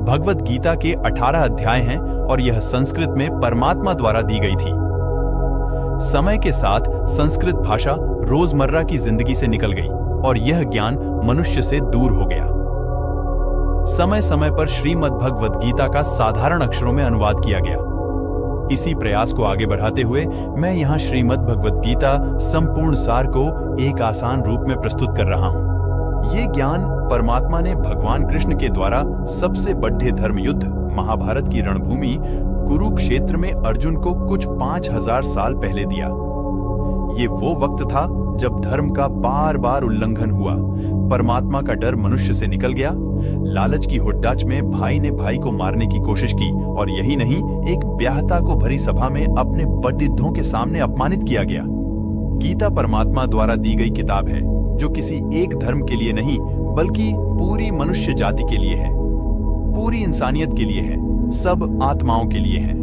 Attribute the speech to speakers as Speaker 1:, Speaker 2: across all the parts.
Speaker 1: भगवत गीता के 18 अध्याय हैं और यह संस्कृत में परमात्मा द्वारा दी गई थी। समय के साथ संस्कृत भाषा रोजमर्रा की जिंदगी से निकल गई और यह ज्ञान मनुष्य से दूर हो गया। समय समय पर श्रीमद् भगवत गीता का साधारण अक्षरों में अनुवाद किया गया। इसी प्रयास को आगे बढ़ाते हुए मैं यहाँ श्रीमद् भगवत गीता संपूर्ण सार को एक आसान रूप में प्रस्तुत कर रहा हूँ। ये ज्ञान परमात्मा ने भगवान कृष्ण के द्वारा सबसे बड़े धर्म युद्ध महाभारत की रणभूमि कुरुक्षेत्र में अर्जुन को कुछ 5000 साल पहले दिया। ये वो वक्त था जब धर्म का बार बार उल्लंघन हुआ, परमात्मा का डर मनुष्य से निकल गया, लालच की हुड्डाच में भाई ने भाई को मारने की कोशिश की और यही नहीं, एक ब्याहता को भरी सभा में अपने बड़िद्धों के सामने अपमानित किया गया। गीता परमात्मा द्वारा दी गई किताब है जो किसी एक धर्म के लिए नहीं बल्कि पूरी मनुष्य जाति के लिए है, पूरी इंसानियत के लिए है, सब आत्माओं के लिए है।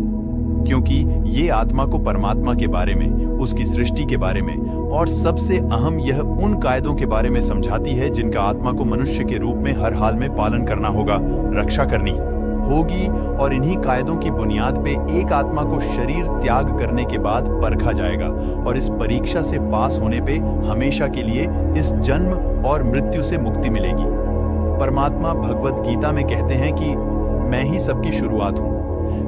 Speaker 1: क्योंकि ये आत्मा को परमात्मा के बारे में, उसकी सृष्टि के बारे में और सबसे अहम यह उन कायदों के बारे में समझाती है जिनका आत्मा को मनुष्य के रूप में हर हाल में पालन करना होगा, रक्षा करनी होगी। और इन्हीं कायदों की बुनियाद पे एक आत्मा को शरीर त्याग करने के बाद परखा जाएगा और इस परीक्षा से पास होने पे हमेशा के लिए इस जन्म और मृत्यु से मुक्ति मिलेगी। परमात्मा भगवत गीता में कहते हैं कि मैं ही सबकी शुरुआत हूं,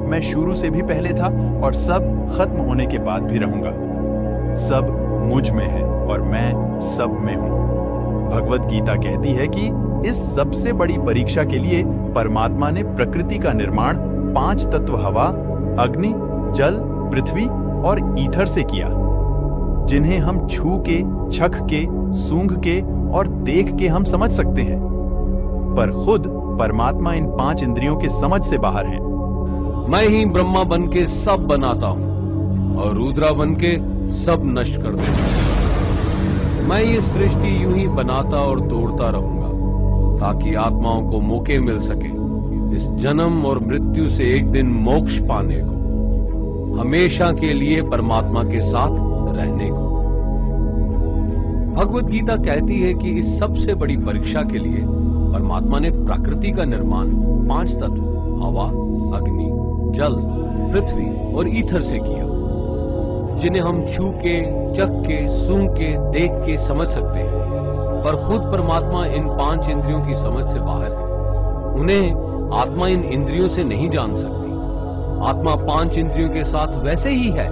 Speaker 1: मैं शुरू से भी पहले था और सब खत्म होने के बाद भी रहूंगा। सब मुझ में है और मैं सब में हूं। भगवत गीता कहती है कि इस सबसे बड़ी परीक्षा के लिए परमात्मा ने प्रकृति का निर्माण 5 तत्व हवा, अग्नि, जल, पृथ्वी और ईथर से किया, जिन्हें हम छू के, छख के, सूंघ के और देख के हम समझ सकते हैं। पर खुद परमात्मा इन 5 इंद्रियों के समझ से बाहर है।
Speaker 2: मैं ही ब्रह्मा बन के सब बनाता हूं और रुद्रा बन के सब नष्ट कर देता हूं। मैं ये सृष्टि यूं ही बनाता और तोड़ता रहूंगा ताकि आत्माओं को मौके मिल सके इस जन्म और मृत्यु से एक दिन मोक्ष पाने को, हमेशा के लिए परमात्मा के साथ रहने को। भगवत गीता कहती है कि इस सबसे बड़ी परीक्षा के लिए परमात्मा ने प्रकृति का निर्माण 5 तत्व हवा, अग्नि, जल, पृथ्वी और ईथर से किया, जिन्हें हम छू के, चख के, सूंघ के, देख के समझ सकते हैं। पर खुद परमात्मा इन 5 इंद्रियों की समझ से बाहर है। उन्हें आत्मा इन इंद्रियों से नहीं जान सकती। आत्मा 5 इंद्रियों के साथ वैसे ही है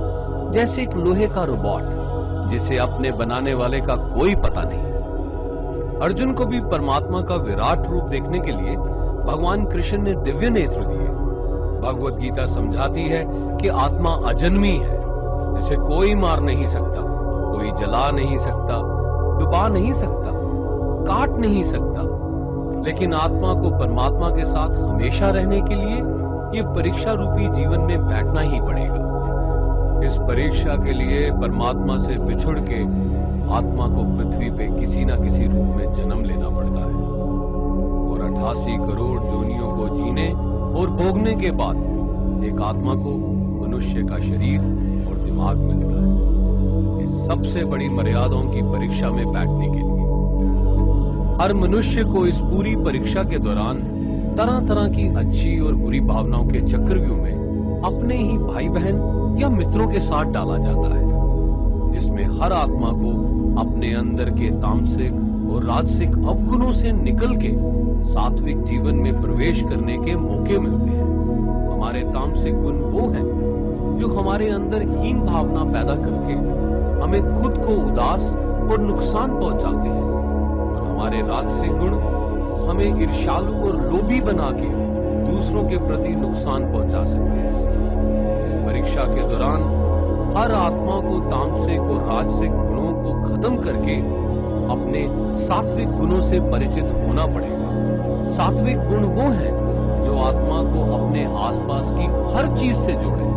Speaker 2: जैसे एक लोहे का रोबोट जिसे अपने बनाने वाले का कोई पता नहीं। अर्जुन को भी परमात्मा का विराट रूप देखने के लिए भगवान कृष्ण ने दिव्य नेत्र दिए। भगवत गीता समझाती है कि आत्मा अजन्मी है, जिसे कोई मार नहीं सकता, कोई जला नहीं सकता, डुबा नहीं सकता, काट नहीं सकता। लेकिन आत्मा को परमात्मा के साथ हमेशा रहने के लिए ये परीक्षा रूपी जीवन में बैठना ही पड़ेगा। इस परीक्षा के लिए परमात्मा से बिछुड़ के आत्मा को पृथ्वी पे किसी न किसी रूप में जन्म लेना पड़ता है और 88 करोड़ योनियों को जीने और भोगने के बाद एक आत्मा को मनुष्य का शरीर और दिमाग मिलता है इस सबसे बड़ी मर्यादाओं की परीक्षा में बैठने के लिए। हर मनुष्य को इस पूरी परीक्षा के दौरान तरह तरह की अच्छी और बुरी भावनाओं के चक्रव्यूह में अपने ही भाई बहन या मित्रों के साथ डाला जाता है, जिसमें हर आत्मा को अपने अंदर के तामसिक और राजसिक अवगुणों से निकल के सात्विक जीवन में प्रवेश करने के मौके मिलते हैं। हमारे तामसिक गुण वो हैं जो हमारे अंदर हीन भावना पैदा करके हमें खुद को उदास और नुकसान पहुंचाते हैं, और हमारे राजसिक गुण हमें ईर्ष्यालु और लोभी बना के दूसरों के प्रति नुकसान पहुंचा सकते हैं। इस परीक्षा के दौरान हर आत्मा को तामसिक और राजसिक गुणों को खत्म करके अपने सात्विक गुणों से परिचित होना पड़ेगा। सात्विक गुण वो हैं जो आत्मा को अपने आसपास की हर चीज से जोड़े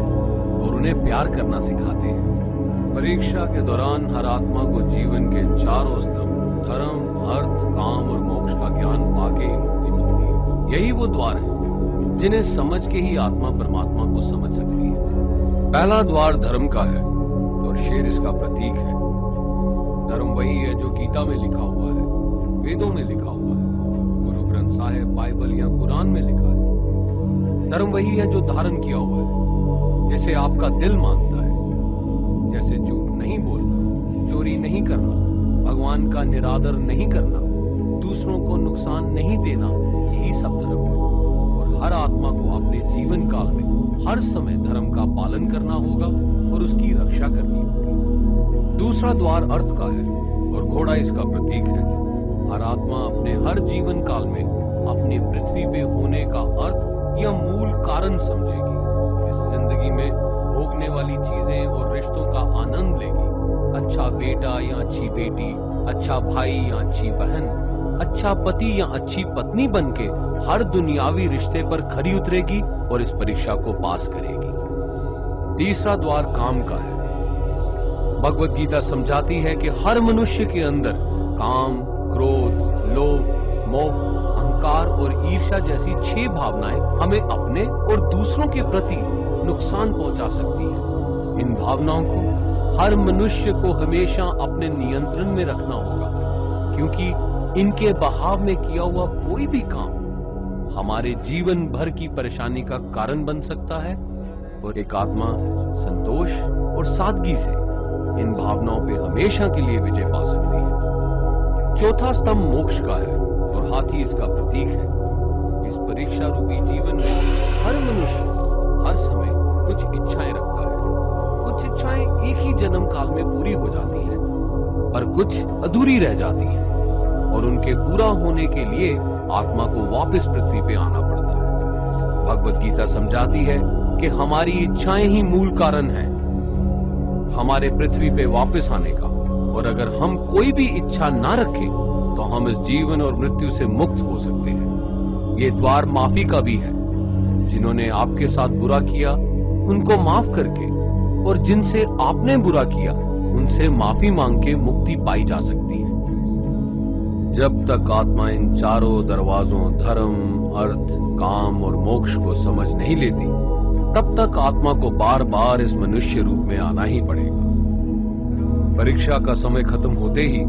Speaker 2: और उन्हें प्यार करना सिखाते हैं। परीक्षा के दौरान हर आत्मा को जीवन के चारों स्तंभ धर्म, अर्थ, काम और मोक्ष का ज्ञान पाके ही मुक्ति मिलती है। यही वो द्वार है जिन्हें समझ के ही आत्मा परमात्मा को समझ सकती है। पहला द्वार धर्म का है और शेर इसका प्रतीक है। धर्म वही है जो गीता में लिखा हुआ है, वेदों में लिखा हुआ है, गुरु ग्रंथ साहिब, बाइबल या कुरान में लिखा है। धर्म वही है जो धारण किया हुआ है, जैसे आपका दिल मानता है, जैसे झूठ नहीं बोलना, चोरी नहीं करना, भगवान का निरादर नहीं करना, दूसरों को नुकसान नहीं देना, यही सब धर्म है। और हर आत्मा को अपने जीवन काल में हर समय धर्म का पालन करना होगा और उसकी रक्षा करनी होगी। दूसरा द्वार अर्थ का है और घोड़ा इसका प्रतीक है। हर आत्मा अपने हर जीवन काल में अपनी पृथ्वी पे होने का अर्थ या मूल कारण समझेगी। इस जिंदगी में भोगने वाली चीजें और रिश्तों का आनंद लेगी। अच्छा बेटा या अच्छी बेटी, अच्छा भाई या अच्छी बहन, अच्छा पति या अच्छी पत्नी बनके हर दुनियावी रिश्ते पर खरी उतरेगी और इस परीक्षा को पास करेगी। तीसरा द्वार काम का है। भगवत गीता समझाती है कि हर मनुष्य के अंदर काम, क्रोध, लोभ, मोह, अहंकार और ईर्ष्या जैसी 6 भावनाएं हमें अपने और दूसरों के प्रति नुकसान पहुंचा सकती हैं। इन भावनाओं को हर मनुष्य को हमेशा अपने नियंत्रण में रखना होगा, क्योंकि इनके बहाव में किया हुआ कोई भी काम हमारे जीवन भर की परेशानी का कारण बन सकता है। और एक आत्मा संतोष और सादगी से इन भावनाओं पे हमेशा के लिए विजय पा सकती है। चौथा स्तंभ मोक्ष का है और हाथी इसका प्रतीक है। इस परीक्षा रूपी जीवन में हर मनुष्य हर समय कुछ इच्छाएं रखता है। कुछ इच्छाएं एक ही जन्म काल में पूरी हो जाती हैं, पर कुछ अधूरी रह जाती हैं और उनके पूरा होने के लिए आत्मा को वापस पृथ्वी पे आना पड़ता है। भगवत गीता समझाती है कि हमारी इच्छाएं ही मूल कारण हैं हमारे पृथ्वी पे वापस आने का, और अगर हम कोई भी इच्छा ना रखें तो हम इस जीवन और मृत्यु से मुक्त हो सकते हैं। ये द्वार माफी का भी है। जिन्होंने आपके साथ बुरा किया उनको माफ करके और जिनसे आपने बुरा किया उनसे माफी मांग के मुक्ति पाई जा सकती है। जब तक आत्मा इन चारों दरवाजों धर्म, अर्थ, काम और मोक्ष को समझ नहीं लेती, तब तक आत्मा को बार बार इस मनुष्य रूप में आना ही पड़ेगा। परीक्षा का समय खत्म होते ही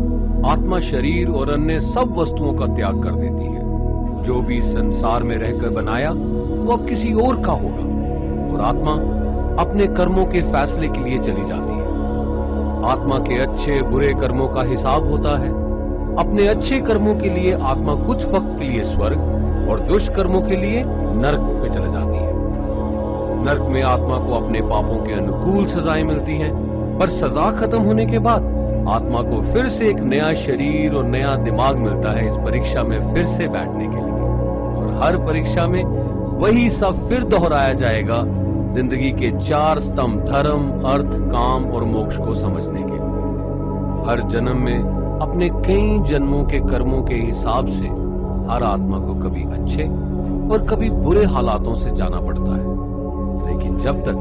Speaker 2: आत्मा शरीर और अन्य सब वस्तुओं का त्याग कर देती है। जो भी संसार में रहकर बनाया वो अब किसी और का होगा और आत्मा अपने कर्मों के फैसले के लिए चली जाती है। आत्मा के अच्छे बुरे कर्मों का हिसाब होता है। अपने अच्छे कर्मों के लिए आत्मा कुछ वक्त के लिए स्वर्ग और दुष्कर्मों के लिए नरक में चले जाती है। नरक में आत्मा को अपने पापों के अनुकूल सजाएं मिलती हैं, पर सजा खत्म होने के बाद आत्मा को फिर से एक नया शरीर और नया दिमाग मिलता है इस परीक्षा में फिर से बैठने के लिए। और हर परीक्षा में वही सब फिर दोहराया जाएगा, जिंदगी के 4 स्तंभ धर्म, अर्थ, काम और मोक्ष को समझने के। हर जन्म में अपने कई जन्मों के कर्मों के हिसाब से हर आत्मा को कभी अच्छे और कभी बुरे हालातों से जाना पड़ता है। लेकिन जब तक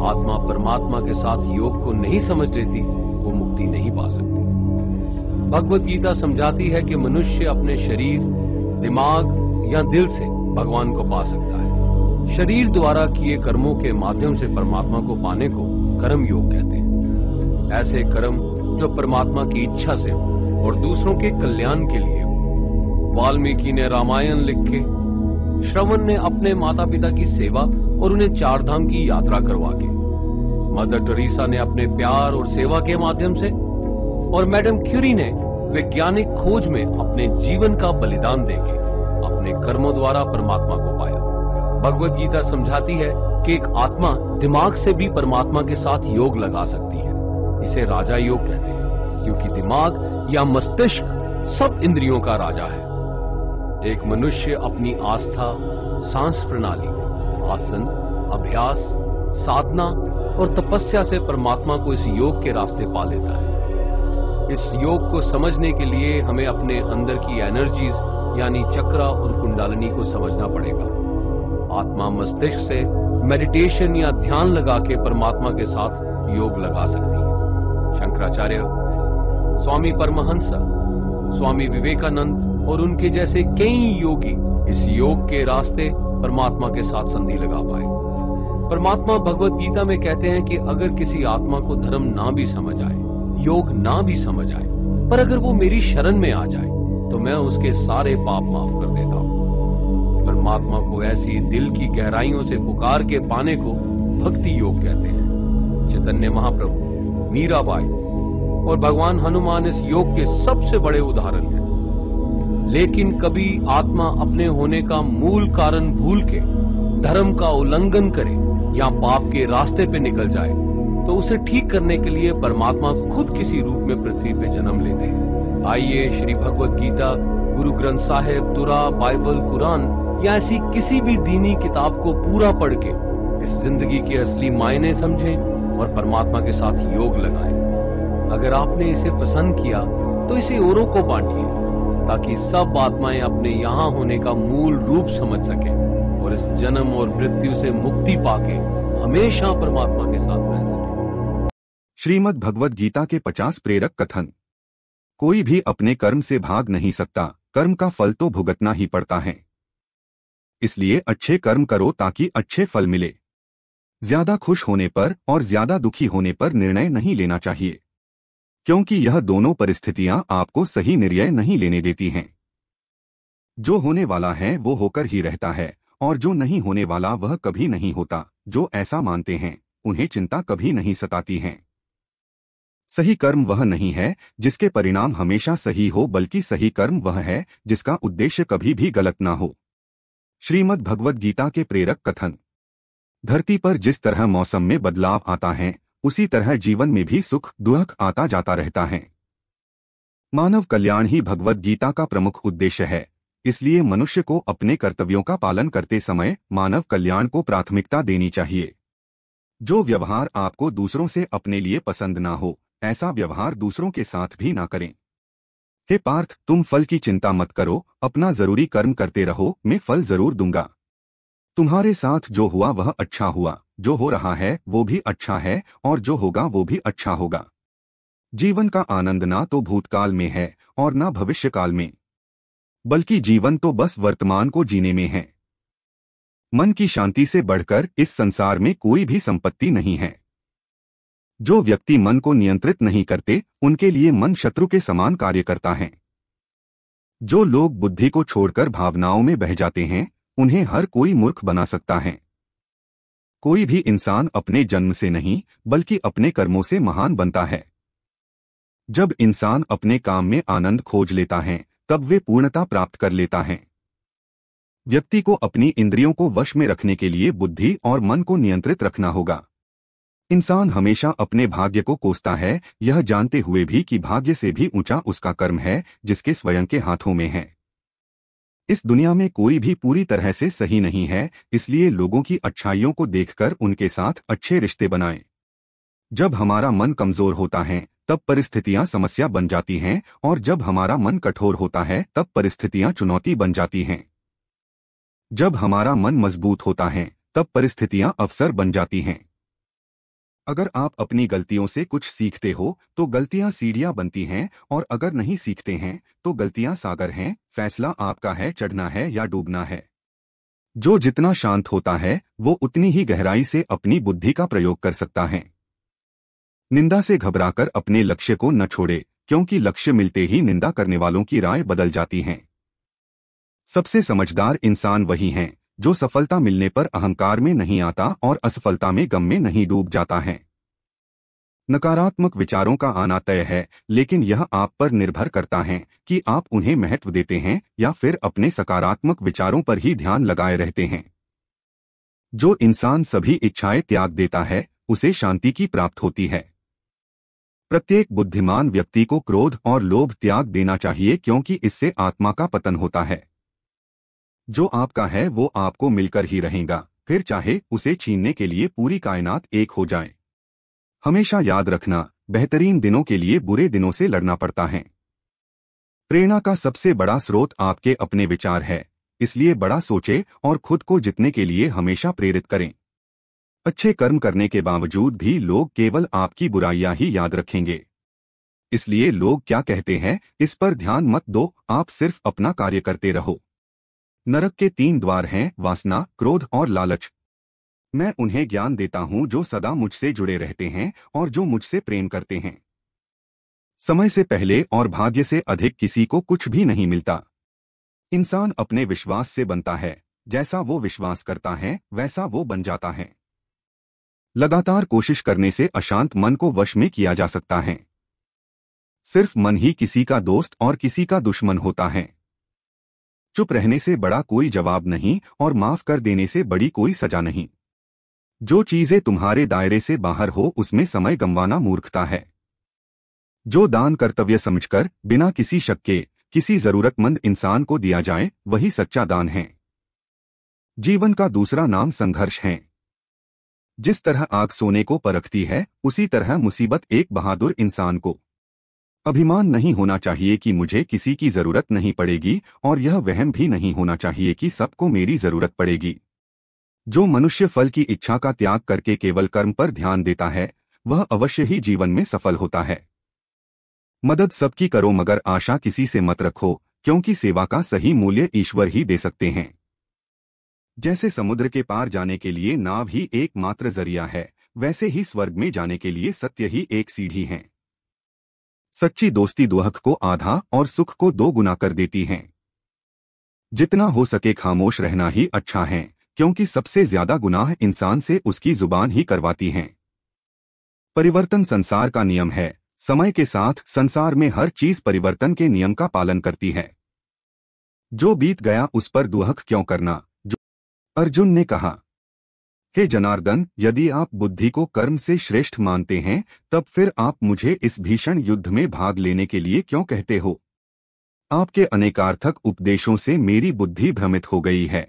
Speaker 2: आत्मा परमात्मा के साथ योग को नहीं समझ लेती, वो मुक्ति नहीं पा सकती। भगवत गीता समझाती है कि मनुष्य अपने शरीर, दिमाग या दिल से भगवान को पा सकता है। शरीर द्वारा किए कर्मों के माध्यम से परमात्मा को पाने को कर्म योग कहते हैं। ऐसे कर्म जो परमात्मा की इच्छा से हो और दूसरों के कल्याण के लिए हो। वाल्मीकि ने रामायण लिख के, श्रवण ने अपने माता पिता की सेवा और उन्हें 4 धाम की यात्रा करवा के, मदर टेरेसा ने अपने प्यार और सेवा के माध्यम से, और मैडम क्यूरी ने वैज्ञानिक खोज में अपने जीवन का बलिदान देके अपने कर्मों द्वारा परमात्मा को पाया। भगवत गीता समझाती है कि एक आत्मा दिमाग से भी परमात्मा के साथ योग लगा सकती है। इसे राजा योग कहते हैं, क्योंकि दिमाग या मस्तिष्क सब इंद्रियों का राजा है। एक मनुष्य अपनी आस्था, सांस प्रणाली, आसन, अभ्यास, साधना और तपस्या से परमात्मा को इस योग के रास्ते पा लेता है। इस योग को समझने के लिए हमें अपने अंदर की एनर्जीज यानी चक्रा और कुंडलिनी को समझना पड़ेगा। आत्मा मस्तिष्क से मेडिटेशन या ध्यान लगा के परमात्मा के साथ योग लगा सकती है। शंकराचार्य, स्वामी परमहंस, स्वामी विवेकानंद और उनके जैसे कई योगी इस योग के रास्ते परमात्मा के साथ संधि लगा पाए। परमात्मा भगवत गीता में कहते हैं कि अगर किसी आत्मा को धर्म ना भी समझ आए, योग ना भी समझ आए, पर अगर वो मेरी शरण में आ जाए तो मैं उसके सारे पाप माफ कर देता हूं। पर परमात्मा को ऐसी दिल की गहराइयों से पुकार के पाने को भक्ति योग कहते हैं। चैतन्य महाप्रभु, मीराबाई और भगवान हनुमान इस योग के सबसे बड़े उदाहरण हैं। लेकिन कभी आत्मा अपने होने का मूल कारण भूल के धर्म का उल्लंघन करे या पाप के रास्ते पे निकल जाए तो उसे ठीक करने के लिए परमात्मा खुद किसी रूप में पृथ्वी पे जन्म लेते हैं। आइए श्री भगवत गीता, गुरु ग्रंथ साहिब, तुरा, बाइबल, कुरान या ऐसी किसी भी दीनी किताब को पूरा पढ़ के इस जिंदगी के असली मायने समझें और परमात्मा के साथ योग लगाएं। अगर आपने इसे पसंद किया तो इसे औरों को बांटिए ताकि सब आत्माएं अपने यहाँ होने का मूल रूप समझ सकें और इस जन्म और मृत्यु से मुक्ति पाके हमेशा परमात्मा के साथ रह सकें।
Speaker 3: श्रीमद् भगवद गीता के 50 प्रेरक कथन। कोई भी अपने कर्म से भाग नहीं सकता, कर्म का फल तो भुगतना ही पड़ता है। इसलिए अच्छे कर्म करो ताकि अच्छे फल मिले। ज्यादा खुश होने पर और ज्यादा दुखी होने पर निर्णय नहीं लेना चाहिए, क्योंकि यह दोनों परिस्थितियां आपको सही निर्णय नहीं लेने देती हैं। जो होने वाला है वो होकर ही रहता है और जो नहीं होने वाला वह कभी नहीं होता। जो ऐसा मानते हैं उन्हें चिंता कभी नहीं सताती है। सही कर्म वह नहीं है जिसके परिणाम हमेशा सही हो, बल्कि सही कर्म वह है जिसका उद्देश्य कभी भी गलत ना हो। श्रीमद् भगवद गीता के प्रेरक कथन। धरती पर जिस तरह मौसम में बदलाव आता है उसी तरह जीवन में भी सुख दुख आता जाता रहता है। मानव कल्याण ही भगवद गीता का प्रमुख उद्देश्य है। इसलिए मनुष्य को अपने कर्तव्यों का पालन करते समय मानव कल्याण को प्राथमिकता देनी चाहिए। जो व्यवहार आपको दूसरों से अपने लिए पसंद ना हो, ऐसा व्यवहार दूसरों के साथ भी ना करें। हे पार्थ, तुम फल की चिंता मत करो, अपना जरूरी कर्म करते रहो, मैं फल जरूर दूंगा। तुम्हारे साथ जो हुआ वह अच्छा हुआ, जो हो रहा है वो भी अच्छा है और जो होगा वो भी अच्छा होगा। जीवन का आनंद ना तो भूतकाल में है और ना भविष्यकाल में, बल्कि जीवन तो बस वर्तमान को जीने में है। मन की शांति से बढ़कर इस संसार में कोई भी संपत्ति नहीं है। जो व्यक्ति मन को नियंत्रित नहीं करते उनके लिए मन शत्रु के समान कार्य करता है। जो लोग बुद्धि को छोड़कर भावनाओं में बह जाते हैं उन्हें हर कोई मूर्ख बना सकता है। कोई भी इंसान अपने जन्म से नहीं बल्कि अपने कर्मों से महान बनता है। जब इंसान अपने काम में आनंद खोज लेता है तब वे पूर्णता प्राप्त कर लेता है। व्यक्ति को अपनी इंद्रियों को वश में रखने के लिए बुद्धि और मन को नियंत्रित रखना होगा। इंसान हमेशा अपने भाग्य को कोसता है, यह जानते हुए भी कि भाग्य से भी ऊंचा उसका कर्म है जिसके स्वयं के हाथों में है। इस दुनिया में कोई भी पूरी तरह से सही नहीं है, इसलिए लोगों की अच्छाइयों को देखकर उनके साथ अच्छे रिश्ते बनाएं। जब हमारा मन कमजोर होता है तब परिस्थितियां समस्या बन जाती हैं और जब हमारा मन कठोर होता है तब परिस्थितियां चुनौती बन जाती हैं। जब हमारा मन मजबूत होता है तब परिस्थितियां अवसर बन जाती हैं। अगर आप अपनी गलतियों से कुछ सीखते हो तो गलतियां सीढ़ियां बनती हैं और अगर नहीं सीखते हैं तो गलतियां सागर हैं। फैसला आपका है, चढ़ना है या डूबना है। जो जितना शांत होता है वो उतनी ही गहराई से अपनी बुद्धि का प्रयोग कर सकता है। निंदा से घबराकर अपने लक्ष्य को न छोड़े, क्योंकि लक्ष्य मिलते ही निंदा करने वालों की राय बदल जाती है। सबसे समझदार इंसान वही हैं जो सफलता मिलने पर अहंकार में नहीं आता और असफलता में गम में नहीं डूब जाता है। नकारात्मक विचारों का आना तय है, लेकिन यह आप पर निर्भर करता है कि आप उन्हें महत्व देते हैं या फिर अपने सकारात्मक विचारों पर ही ध्यान लगाए रहते हैं। जो इंसान सभी इच्छाएं त्याग देता है उसे शांति की प्राप्त होती है। प्रत्येक बुद्धिमान व्यक्ति को क्रोध और लोभ त्याग देना चाहिए, क्योंकि इससे आत्मा का पतन होता है। जो आपका है वो आपको मिलकर ही रहेगा, फिर चाहे उसे छीनने के लिए पूरी कायनात एक हो जाए। हमेशा याद रखना, बेहतरीन दिनों के लिए बुरे दिनों से लड़ना पड़ता है। प्रेरणा का सबसे बड़ा स्रोत आपके अपने विचार है, इसलिए बड़ा सोचे और खुद को जितने के लिए हमेशा प्रेरित करें। अच्छे कर्म करने के बावजूद भी लोग केवल आपकी बुराइयां ही याद रखेंगे। इसलिए लोग क्या कहते हैं इस पर ध्यान मत दो, आप सिर्फ अपना कार्य करते रहो। नरक के 3 द्वार हैं, वासना, क्रोध और लालच। मैं उन्हें ज्ञान देता हूं जो सदा मुझसे जुड़े रहते हैं और जो मुझसे प्रेम करते हैं। समय से पहले और भाग्य से अधिक किसी को कुछ भी नहीं मिलता। इंसान अपने विश्वास से बनता है। जैसा वो विश्वास करता है वैसा वो बन जाता है। लगातार कोशिश करने से अशांत मन को वश में किया जा सकता है। सिर्फ मन ही किसी का दोस्त और किसी का दुश्मन होता है। चुप रहने से बड़ा कोई जवाब नहीं और माफ कर देने से बड़ी कोई सजा नहीं। जो चीजें तुम्हारे दायरे से बाहर हो उसमें समय गंवाना मूर्खता है। जो दान कर्तव्य समझकर बिना किसी शक के किसी जरूरतमंद इंसान को दिया जाए वही सच्चा दान है। जीवन का दूसरा नाम संघर्ष है। जिस तरह आग सोने को परखती है उसी तरह मुसीबत एक बहादुर इंसान को। अभिमान नहीं होना चाहिए कि मुझे किसी की जरूरत नहीं पड़ेगी और यह वहम भी नहीं होना चाहिए कि सबको मेरी जरूरत पड़ेगी। जो मनुष्य फल की इच्छा का त्याग करके केवल कर्म पर ध्यान देता है वह अवश्य ही जीवन में सफल होता है। मदद सबकी करो मगर आशा किसी से मत रखो, क्योंकि सेवा का सही मूल्य ईश्वर ही दे सकते हैं। जैसे समुद्र के पार जाने के लिए नाव ही एकमात्र जरिया है, वैसे ही स्वर्ग में जाने के लिए सत्य ही एक सीढ़ी है। सच्ची दोस्ती दुख को आधा और सुख को 2 गुना कर देती है। जितना हो सके खामोश रहना ही अच्छा है, क्योंकि सबसे ज्यादा गुनाह इंसान से उसकी जुबान ही करवाती है। परिवर्तन संसार का नियम है। समय के साथ संसार में हर चीज परिवर्तन के नियम का पालन करती है। जो बीत गया उस पर दुख क्यों करना। अर्जुन ने कहा, हे जनार्दन, यदि आप बुद्धि को कर्म से श्रेष्ठ मानते हैं तब फिर आप मुझे इस भीषण युद्ध में भाग लेने के लिए क्यों कहते हो। आपके अनेकार्थक उपदेशों से मेरी बुद्धि भ्रमित हो गई है।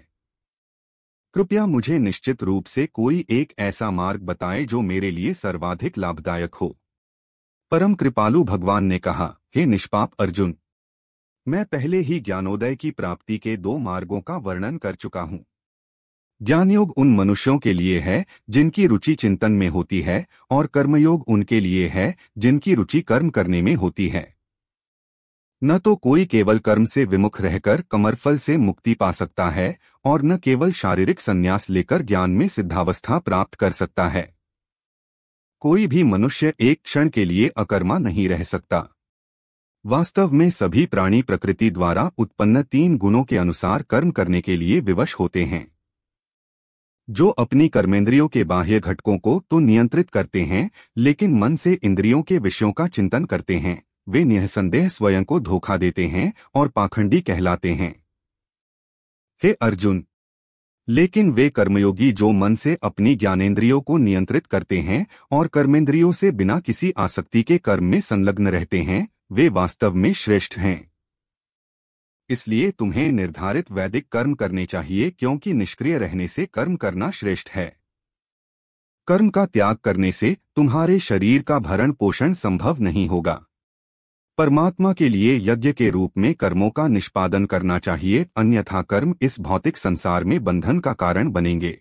Speaker 3: कृपया मुझे निश्चित रूप से कोई एक ऐसा मार्ग बताएं जो मेरे लिए सर्वाधिक लाभदायक हो। परम कृपालु भगवान ने कहा, हे निष्पाप अर्जुन, मैं पहले ही ज्ञानोदय की प्राप्ति के 2 मार्गों का वर्णन कर चुका हूं। ज्ञानयोग उन मनुष्यों के लिए है जिनकी रुचि चिंतन में होती है और कर्मयोग उनके लिए है जिनकी रुचि कर्म करने में होती है। न तो कोई केवल कर्म से विमुख रहकर कमरफल से मुक्ति पा सकता है और न केवल शारीरिक संन्यास लेकर ज्ञान में सिद्धावस्था प्राप्त कर सकता है। कोई भी मनुष्य एक क्षण के लिए अकर्मा नहीं रह सकता। वास्तव में सभी प्राणी प्रकृति द्वारा उत्पन्न 3 गुणों के अनुसार कर्म करने के लिए विवश होते हैं। जो अपनी कर्मेंद्रियों के बाह्य घटकों को तो नियंत्रित करते हैं, लेकिन मन से इंद्रियों के विषयों का चिंतन करते हैं, वे निःसंदेह स्वयं को धोखा देते हैं और पाखंडी कहलाते हैं। हे अर्जुन, लेकिन वे कर्मयोगी जो मन से अपनी ज्ञानेंद्रियों को नियंत्रित करते हैं और कर्मेंद्रियों से बिना किसी आसक्ति के कर्म में संलग्न रहते हैं, वे वास्तव में श्रेष्ठ हैं। इसलिए तुम्हें निर्धारित वैदिक कर्म करने चाहिए, क्योंकि निष्क्रिय रहने से कर्म करना श्रेष्ठ है। कर्म का त्याग करने से तुम्हारे शरीर का भरण पोषण संभव नहीं होगा। परमात्मा के लिए यज्ञ के रूप में कर्मों का निष्पादन करना चाहिए, अन्यथा कर्म इस भौतिक संसार में बंधन का कारण बनेंगे।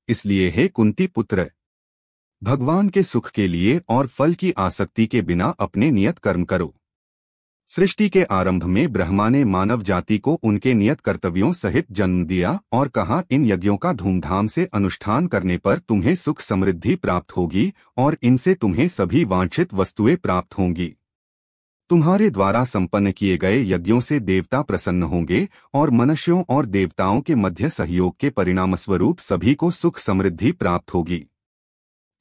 Speaker 3: इसलिए हे कुंती पुत्र, भगवान के सुख के लिए और फल की आसक्ति के बिना अपने नियत कर्म करो। सृष्टि के आरंभ में ब्रह्मा ने मानव जाति को उनके नियत कर्तव्यों सहित जन्म दिया और कहा, इन यज्ञों का धूमधाम से अनुष्ठान करने पर तुम्हें सुख समृद्धि प्राप्त होगी और इनसे तुम्हें सभी वांछित वस्तुएं प्राप्त होंगी। तुम्हारे द्वारा संपन्न किए गए यज्ञों से देवता प्रसन्न होंगे और मनुष्यों और देवताओं के मध्य सहयोग के परिणामस्वरूप सभी को सुख समृद्धि प्राप्त होगी।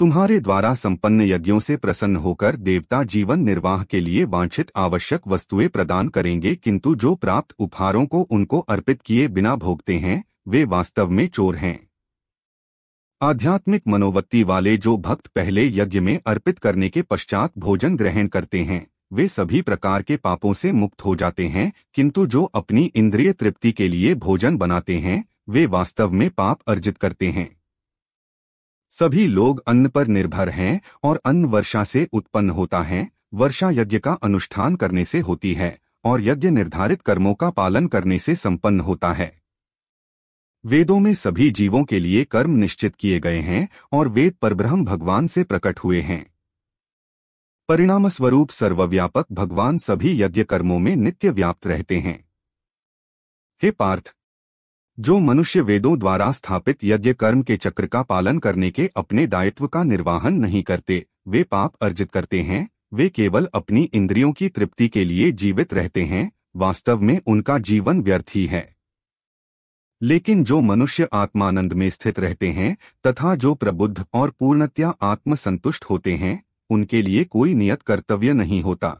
Speaker 3: तुम्हारे द्वारा संपन्न यज्ञों से प्रसन्न होकर देवता जीवन निर्वाह के लिए वांछित आवश्यक वस्तुएं प्रदान करेंगे, किंतु जो प्राप्त उपहारों को उनको अर्पित किए बिना भोगते हैं वे वास्तव में चोर हैं। आध्यात्मिक मनोवृत्ति वाले जो भक्त पहले यज्ञ में अर्पित करने के पश्चात भोजन ग्रहण करते हैं वे सभी प्रकार के पापों से मुक्त हो जाते हैं, किंतु जो अपनी इंद्रिय तृप्ति के लिए भोजन बनाते हैं वे वास्तव में पाप अर्जित करते हैं। सभी लोग अन्न पर निर्भर हैं और अन्न वर्षा से उत्पन्न होता है। वर्षा यज्ञ का अनुष्ठान करने से होती है और यज्ञ निर्धारित कर्मों का पालन करने से संपन्न होता है। वेदों में सभी जीवों के लिए कर्म निश्चित किए गए हैं और वेद परब्रह्म भगवान से प्रकट हुए हैं। परिणामस्वरूप सर्वव्यापक भगवान सभी यज्ञ कर्मों में नित्य व्याप्त रहते हैं। हे पार्थ, जो मनुष्य वेदों द्वारा स्थापित यज्ञ कर्म के चक्र का पालन करने के अपने दायित्व का निर्वाहन नहीं करते वे पाप अर्जित करते हैं। वे केवल अपनी इंद्रियों की तृप्ति के लिए जीवित रहते हैं, वास्तव में उनका जीवन व्यर्थ ही है। लेकिन जो मनुष्य आत्मानंद में स्थित रहते हैं तथा जो प्रबुद्ध और पूर्णतया आत्मसंतुष्ट होते हैं, उनके लिए कोई नियत कर्तव्य नहीं होता।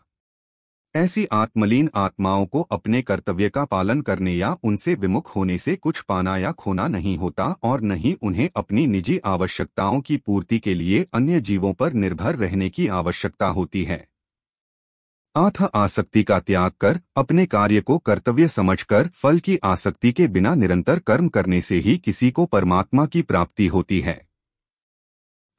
Speaker 3: ऐसी आत्मलीन आत्माओं को अपने कर्तव्य का पालन करने या उनसे विमुख होने से कुछ पाना या खोना नहीं होता और न ही उन्हें अपनी निजी आवश्यकताओं की पूर्ति के लिए अन्य जीवों पर निर्भर रहने की आवश्यकता होती है। अतः आसक्ति का त्याग कर अपने कार्य को कर्तव्य समझकर फल की आसक्ति के बिना निरंतर कर्म करने से ही किसी को परमात्मा की प्राप्ति होती है।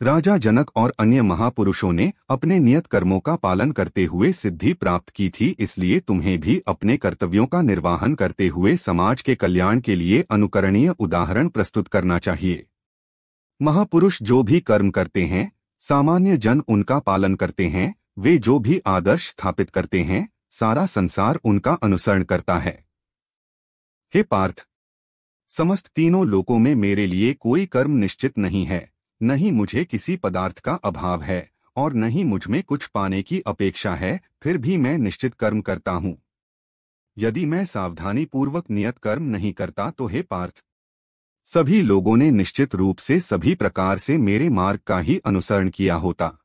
Speaker 3: राजा जनक और अन्य महापुरुषों ने अपने नियत कर्मों का पालन करते हुए सिद्धि प्राप्त की थी, इसलिए तुम्हें भी अपने कर्तव्यों का निर्वाहन करते हुए समाज के कल्याण के लिए अनुकरणीय उदाहरण प्रस्तुत करना चाहिए। महापुरुष जो भी कर्म करते हैं, सामान्य जन उनका पालन करते हैं। वे जो भी आदर्श स्थापित करते हैं, सारा संसार उनका अनुसरण करता है। हे पार्थ, समस्त तीनों लोकों में मेरे लिए कोई कर्म निश्चित नहीं है। न ही मुझे किसी पदार्थ का अभाव है और न ही मुझमें कुछ पाने की अपेक्षा है, फिर भी मैं निश्चित कर्म करता हूँ। यदि मैं सावधानी पूर्वक नियत कर्म नहीं करता तो हे पार्थ, सभी लोगों ने निश्चित रूप से सभी प्रकार से मेरे मार्ग का ही अनुसरण किया होता।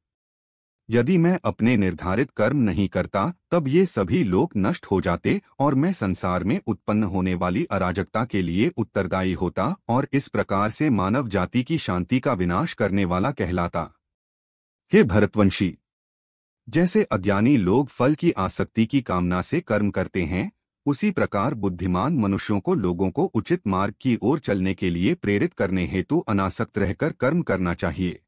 Speaker 3: यदि मैं अपने निर्धारित कर्म नहीं करता तब ये सभी लोग नष्ट हो जाते और मैं संसार में उत्पन्न होने वाली अराजकता के लिए उत्तरदायी होता और इस प्रकार से मानव जाति की शांति का विनाश करने वाला कहलाता। हे भरतवंशी, जैसे अज्ञानी लोग फल की आसक्ति की कामना से कर्म करते हैं, उसी प्रकार बुद्धिमान मनुष्यों को लोगों को उचित मार्ग की ओर चलने के लिए प्रेरित करने हेतु अनासक्त रहकर कर्म करना चाहिए।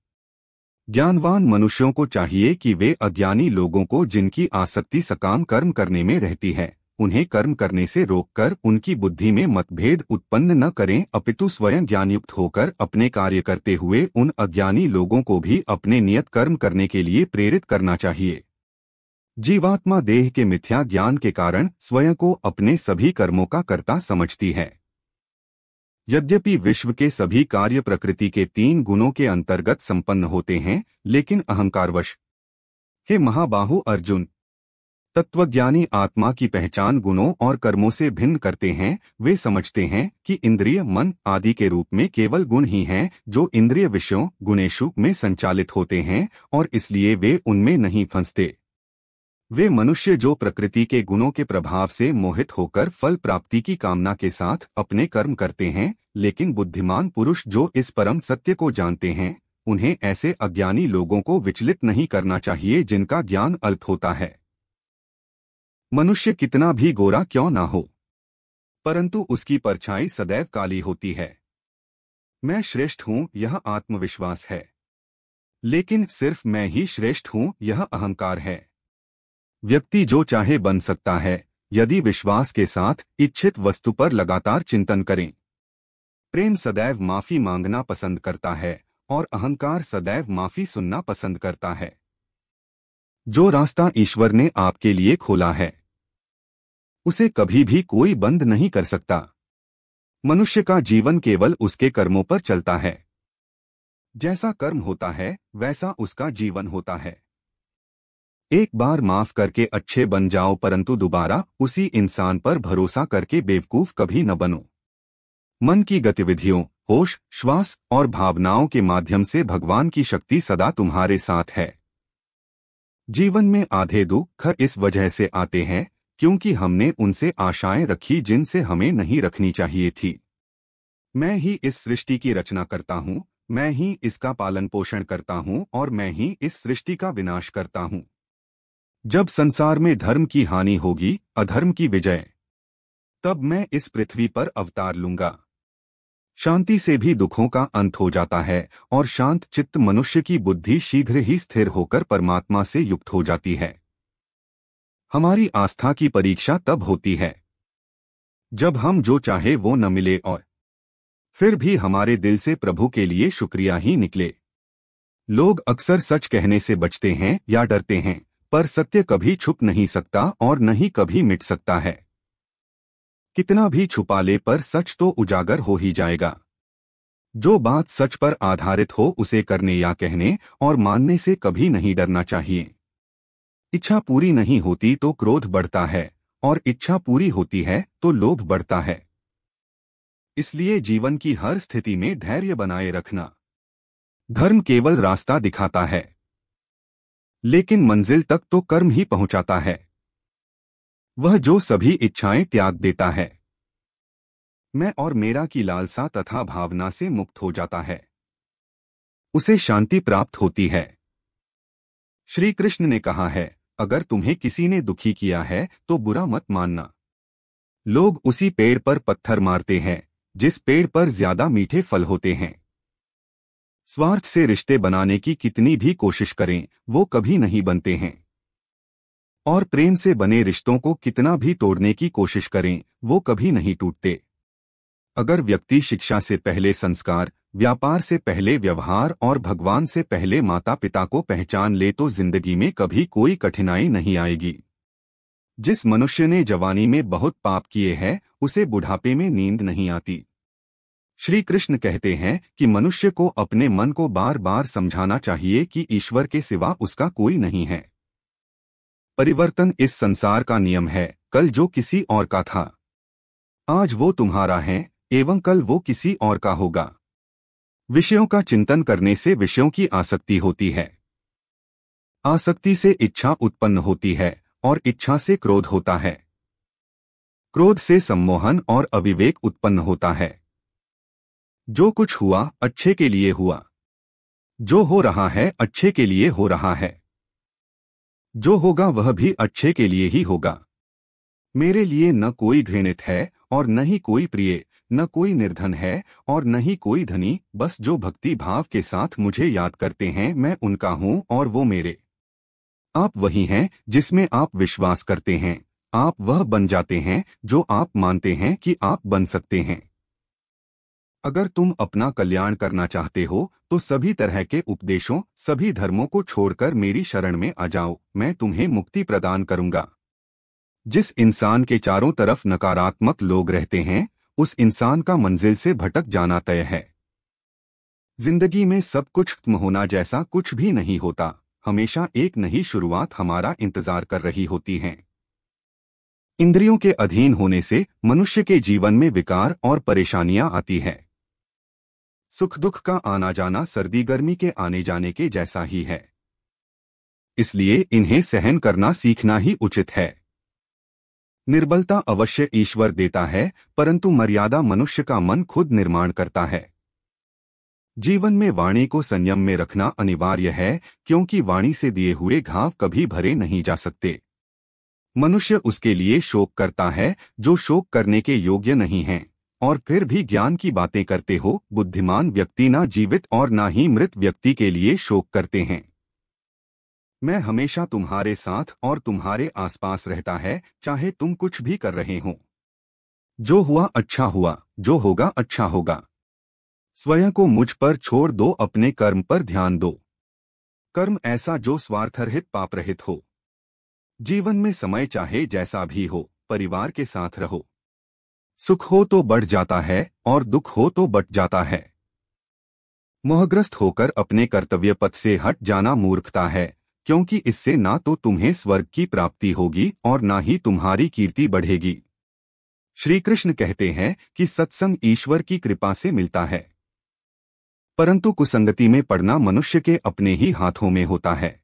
Speaker 3: ज्ञानवान मनुष्यों को चाहिए कि वे अज्ञानी लोगों को जिनकी आसक्ति सकाम कर्म करने में रहती है, उन्हें कर्म करने से रोककर उनकी बुद्धि में मतभेद उत्पन्न न करें, अपितु स्वयं ज्ञानयुक्त होकर अपने कार्य करते हुए उन अज्ञानी लोगों को भी अपने नियत कर्म करने के लिए प्रेरित करना चाहिए। जीवात्मा देह के मिथ्या ज्ञान के कारण स्वयं को अपने सभी कर्मों का कर्ता समझती है। यद्यपि विश्व के सभी कार्य प्रकृति के 3 गुणों के अंतर्गत संपन्न होते हैं, लेकिन अहंकारवश, हे महाबाहु अर्जुन, तत्वज्ञानी आत्मा की पहचान गुणों और कर्मों से भिन्न करते हैं। वे समझते हैं कि इंद्रिय, मन आदि के रूप में केवल गुण ही हैं जो इंद्रिय विषयों गुणेषु में संचालित होते हैं और इसलिए वे उनमें नहीं फंसते। वे मनुष्य जो प्रकृति के गुणों के प्रभाव से मोहित होकर फल प्राप्ति की कामना के साथ अपने कर्म करते हैं, लेकिन बुद्धिमान पुरुष जो इस परम सत्य को जानते हैं, उन्हें ऐसे अज्ञानी लोगों को विचलित नहीं करना चाहिए जिनका ज्ञान अल्प होता है। मनुष्य कितना भी गोरा क्यों ना हो, परंतु उसकी परछाई सदैव काली होती है। मैं श्रेष्ठ हूँ यह आत्मविश्वास है, लेकिन सिर्फ मैं ही श्रेष्ठ हूँ यह अहंकार है। व्यक्ति जो चाहे बन सकता है यदि विश्वास के साथ इच्छित वस्तु पर लगातार चिंतन करें। प्रेम सदैव माफी मांगना पसंद करता है और अहंकार सदैव माफी सुनना पसंद करता है। जो रास्ता ईश्वर ने आपके लिए खोला है, उसे कभी भी कोई बंद नहीं कर सकता। मनुष्य का जीवन केवल उसके कर्मों पर चलता है। जैसा कर्म होता है वैसा उसका जीवन होता है। एक बार माफ करके अच्छे बन जाओ, परंतु दोबारा उसी इंसान पर भरोसा करके बेवकूफ कभी न बनो। मन की गतिविधियों, होश, श्वास और भावनाओं के माध्यम से भगवान की शक्ति सदा तुम्हारे साथ है। जीवन में आधे दुख इस वजह से आते हैं क्योंकि हमने उनसे आशाएं रखी जिनसे हमें नहीं रखनी चाहिए थी। मैं ही इस सृष्टि की रचना करता हूँ, मैं ही इसका पालन पोषण करता हूँ और मैं ही इस सृष्टि का विनाश करता हूँ। जब संसार में धर्म की हानि होगी, अधर्म की विजय, तब मैं इस पृथ्वी पर अवतार लूंगा। शांति से भी दुखों का अंत हो जाता है और शांत चित्त मनुष्य की बुद्धि शीघ्र ही स्थिर होकर परमात्मा से युक्त हो जाती है। हमारी आस्था की परीक्षा तब होती है जब हम जो चाहे वो न मिले और फिर भी हमारे दिल से प्रभु के लिए शुक्रिया ही निकले। लोग अक्सर सच कहने से बचते हैं या डरते हैं, पर सत्य कभी छुप नहीं सकता और न ही कभी मिट सकता है। कितना भी छुपा ले पर सच तो उजागर हो ही जाएगा। जो बात सच पर आधारित हो उसे करने या कहने और मानने से कभी नहीं डरना चाहिए। इच्छा पूरी नहीं होती तो क्रोध बढ़ता है और इच्छा पूरी होती है तो लोभ बढ़ता है। इसलिए जीवन की हर स्थिति में धैर्य बनाए रखना। धर्म केवल रास्ता दिखाता है, लेकिन मंजिल तक तो कर्म ही पहुंचाता है। वह जो सभी इच्छाएं त्याग देता है, मैं और मेरा की लालसा तथा भावना से मुक्त हो जाता है, उसे शांति प्राप्त होती है। श्री कृष्ण ने कहा है, अगर तुम्हें किसी ने दुखी किया है तो बुरा मत मानना। लोग उसी पेड़ पर पत्थर मारते हैं जिस पेड़ पर ज्यादा मीठे फल होते हैं। स्वार्थ से रिश्ते बनाने की कितनी भी कोशिश करें, वो कभी नहीं बनते हैं, और प्रेम से बने रिश्तों को कितना भी तोड़ने की कोशिश करें, वो कभी नहीं टूटते। अगर व्यक्ति शिक्षा से पहले संस्कार, व्यापार से पहले व्यवहार और भगवान से पहले माता पिता को पहचान ले तो जिंदगी में कभी कोई कठिनाई नहीं आएगी। जिस मनुष्य ने जवानी में बहुत पाप किए हैं, उसे बुढ़ापे में नींद नहीं आती। श्री कृष्ण कहते हैं कि मनुष्य को अपने मन को बार बार समझाना चाहिए कि ईश्वर के सिवा उसका कोई नहीं है। परिवर्तन इस संसार का नियम है। कल जो किसी और का था, आज वो तुम्हारा है एवं कल वो किसी और का होगा। विषयों का चिंतन करने से विषयों की आसक्ति होती है, आसक्ति से इच्छा उत्पन्न होती है और इच्छा से क्रोध होता है, क्रोध से सम्मोहन और अविवेक उत्पन्न होता है। जो कुछ हुआ अच्छे के लिए हुआ, जो हो रहा है अच्छे के लिए हो रहा है, जो होगा वह भी अच्छे के लिए ही होगा। मेरे लिए न कोई घृणित है और न ही कोई प्रिय, न कोई निर्धन है और न ही कोई धनी, बस जो भक्ति भाव के साथ मुझे याद करते हैं मैं उनका हूँ और वो मेरे। आप वही हैं जिसमें आप विश्वास करते हैं, आप वह बन जाते हैं जो आप मानते हैं कि आप बन सकते हैं। अगर तुम अपना कल्याण करना चाहते हो तो सभी तरह के उपदेशों, सभी धर्मों को छोड़कर मेरी शरण में आ जाओ, मैं तुम्हें मुक्ति प्रदान करूंगा। जिस इंसान के चारों तरफ नकारात्मक लोग रहते हैं, उस इंसान का मंजिल से भटक जाना तय है। जिंदगी में सब कुछ खत्म होना जैसा कुछ भी नहीं होता, हमेशा एक नई शुरुआत हमारा इंतजार कर रही होती है। इंद्रियों के अधीन होने से मनुष्य के जीवन में विकार और परेशानियां आती है। सुख दुख का आना जाना सर्दी गर्मी के आने जाने के जैसा ही है, इसलिए इन्हें सहन करना सीखना ही उचित है। निर्बलता अवश्य ईश्वर देता है, परंतु मर्यादा मनुष्य का मन खुद निर्माण करता है। जीवन में वाणी को संयम में रखना अनिवार्य है, क्योंकि वाणी से दिए हुए घाव कभी भरे नहीं जा सकते। मनुष्य उसके लिए शोक करता है जो शोक करने के योग्य नहीं है, और फिर भी ज्ञान की बातें करते हो। बुद्धिमान व्यक्ति ना जीवित और ना ही मृत व्यक्ति के लिए शोक करते हैं। मैं हमेशा तुम्हारे साथ और तुम्हारे आसपास रहता है, चाहे तुम कुछ भी कर रहे हो। जो हुआ अच्छा हुआ, जो होगा अच्छा होगा। स्वयं को मुझ पर छोड़ दो, अपने कर्म पर ध्यान दो। कर्म ऐसा जो स्वार्थरहित पाप रहित हो। जीवन में समय चाहे जैसा भी हो, परिवार के साथ रहो। सुख हो तो बढ़ जाता है और दुख हो तो बट जाता है। मोहग्रस्त होकर अपने कर्तव्य पथ से हट जाना मूर्खता है, क्योंकि इससे ना तो तुम्हें स्वर्ग की प्राप्ति होगी और ना ही तुम्हारी कीर्ति बढ़ेगी। श्री कृष्ण कहते हैं कि सत्संग ईश्वर की कृपा से मिलता है, परंतु कुसंगति में पड़ना मनुष्य के अपने ही हाथों में होता है।